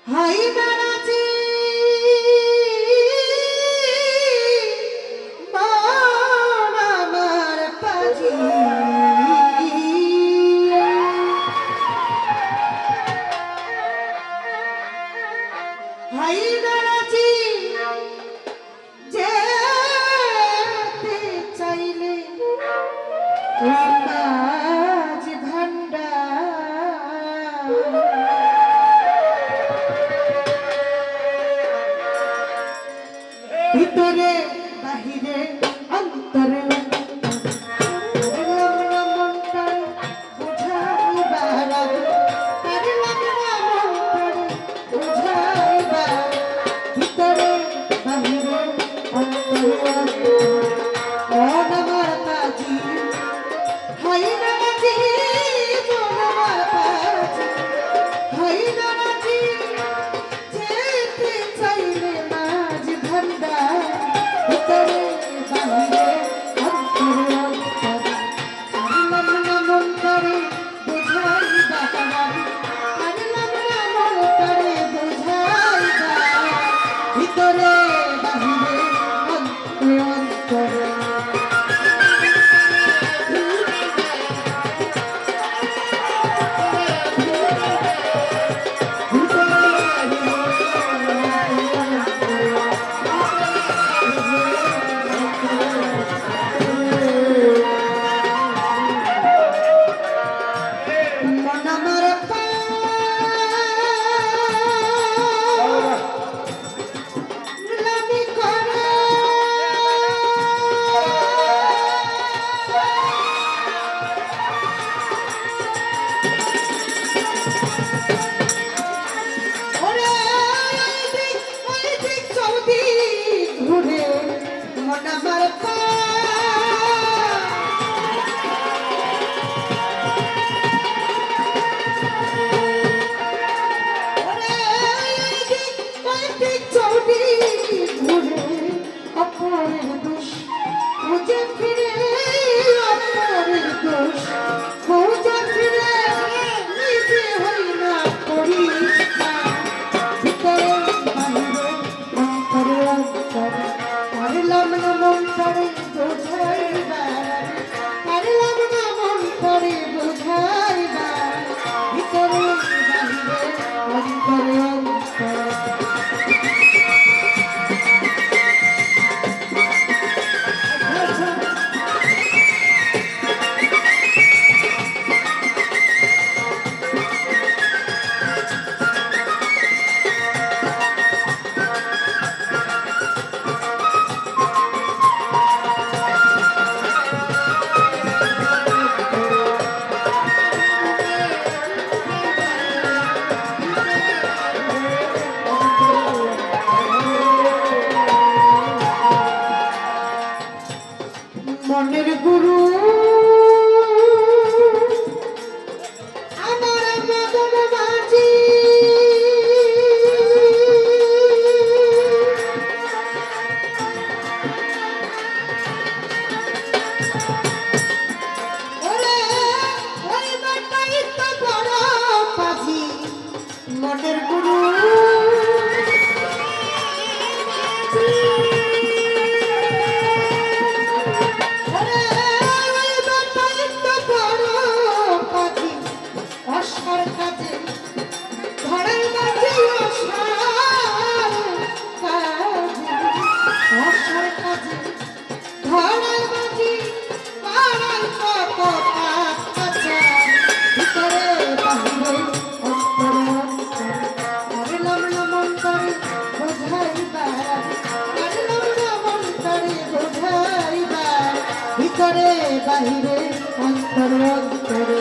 high নারাজি মন আমার পাজি হাই নারাজি যেতে চাইলে ওই মাঝ ভান্ডার ভিতরে বাহিরে অন্তরে মনের গুরু আমার মদন বাজি ওরে ওই বাটাই তো বড় পাজি মনের গুরু ভিতরে বাহিরে অন্তরে অন্তরে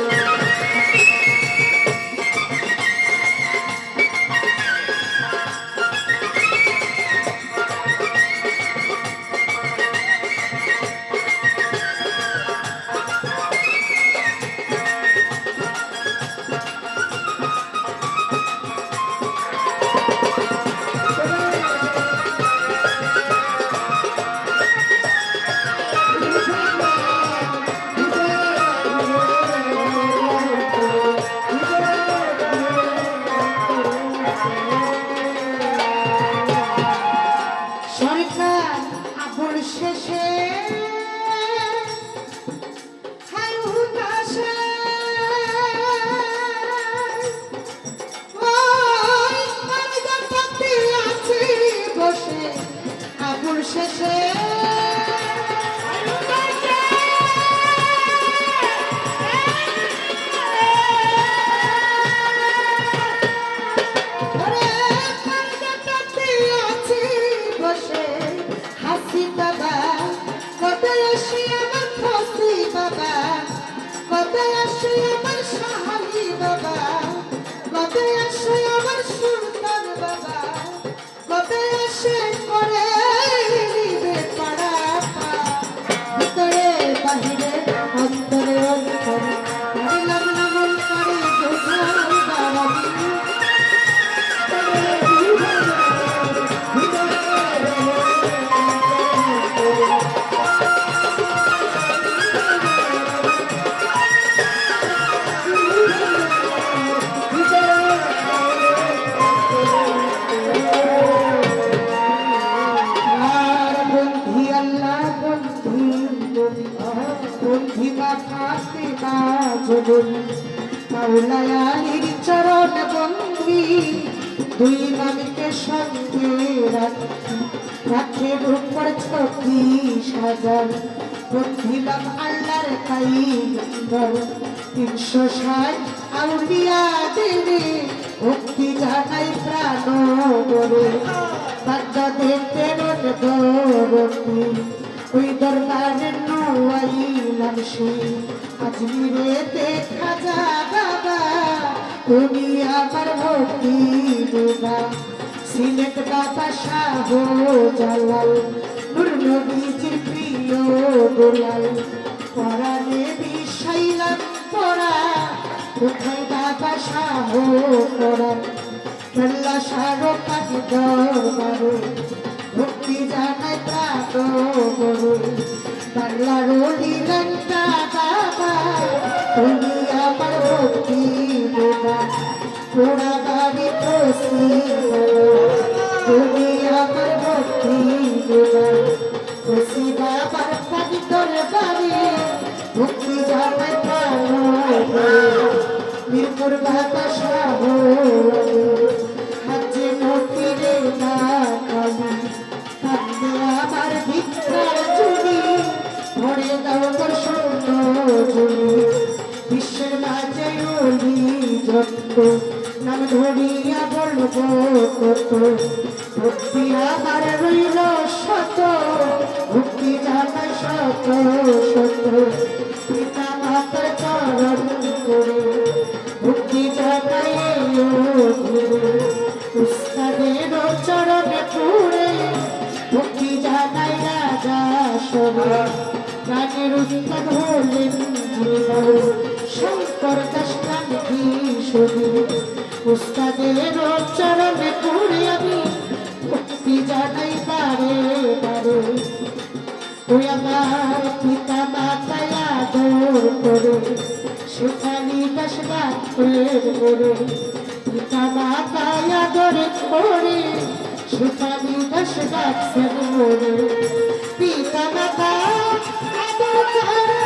মাওলায়ালির চরণ বন্দি দুই নামকে সঙ্গে রাখি রাখের উপর ছবি সাজান বন্ধিলাম আল্লাহর কাইন্দর 360 আউলিয়া দেবে ভক্তি জানাই প্রাণ করে বাদ্দা দেখতে রোডি ওই দরবারে নোয়াইলাম সেই আজমিরে দেখা যা বাবা তুমি আমার ভক্তি দেবা সিলেট বাবা শাহ জালাল নূর নবীজির প্রিয় গোলাল পরাণে বিষাইলাম পড়া কোথায় বাবা শাহ পড়া খেলা সারো পাখি দরবারে ভক্তি জানায় প্রাণ গরু বাংলার লীলঙ্কা বাবা তুমি আমার ভক্তি দেবা পোড়া বাড়ি প্রসি তুমি আমার ভক্তি দেবা প্রসি বাবার পাখি দরবারে ভক্তি জানায় প্রাণ মিরপুর বাবা শাহ হাজে মতিরে না খালি কাঁদতে আমার ভিক্ষার চুরি ভরে দাও তোর সুন্দর ঝুলি বিশ্বের মাঝে অলি যত নাম ধরিয়া বলবো কত ভক্তি আমার রইল শত ভক্তি জানাই শত শত পিতা মাতার চরণ করে ভক্তি জানাই উস্তাদের চরণে পুরে ভক্তি জানাই রাজা সবে গানের উস্তাদ হলেন জীবন শঙ্কর দাস কান্তি সবি উস্তাদের চরণে পুরে আমি ভক্তি জানাই বারে বারে ওই আমার পিতা মাতায় আদর করে সেখানি দাস ডাক্তার করে পিতা মাতায় আদর করে সেখানি দাস ডাক্তার করে পিতা মাতা আদর করে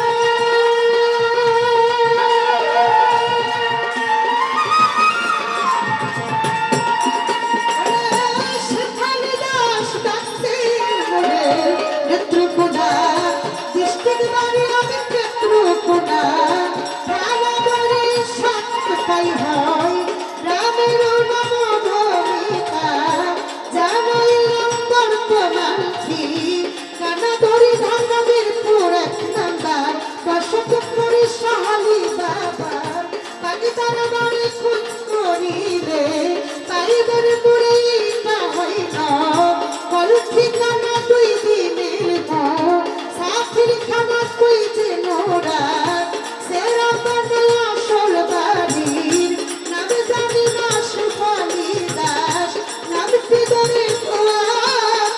ঠিকানা দুই দিনের সাফির খানা তুই যে নোরা সেরা বাদে আসল বাড়ির নাম জানি না সুফালি দাস নাম পিদরে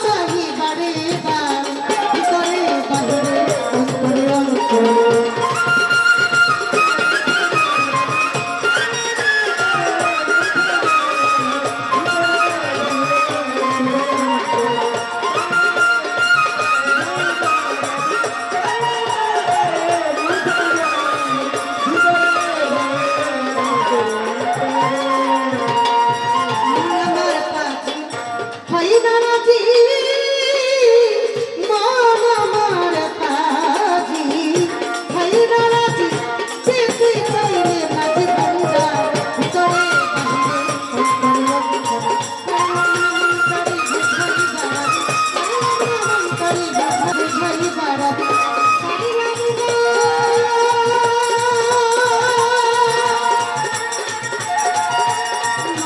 চাহি বারে বার ভিতরে বাহিরে অন্তরে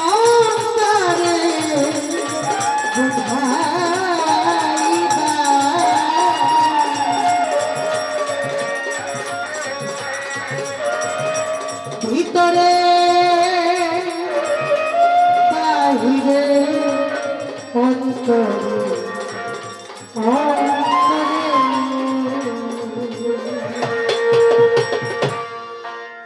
অন্তরে ভিতরে বাহিরে অন্তরে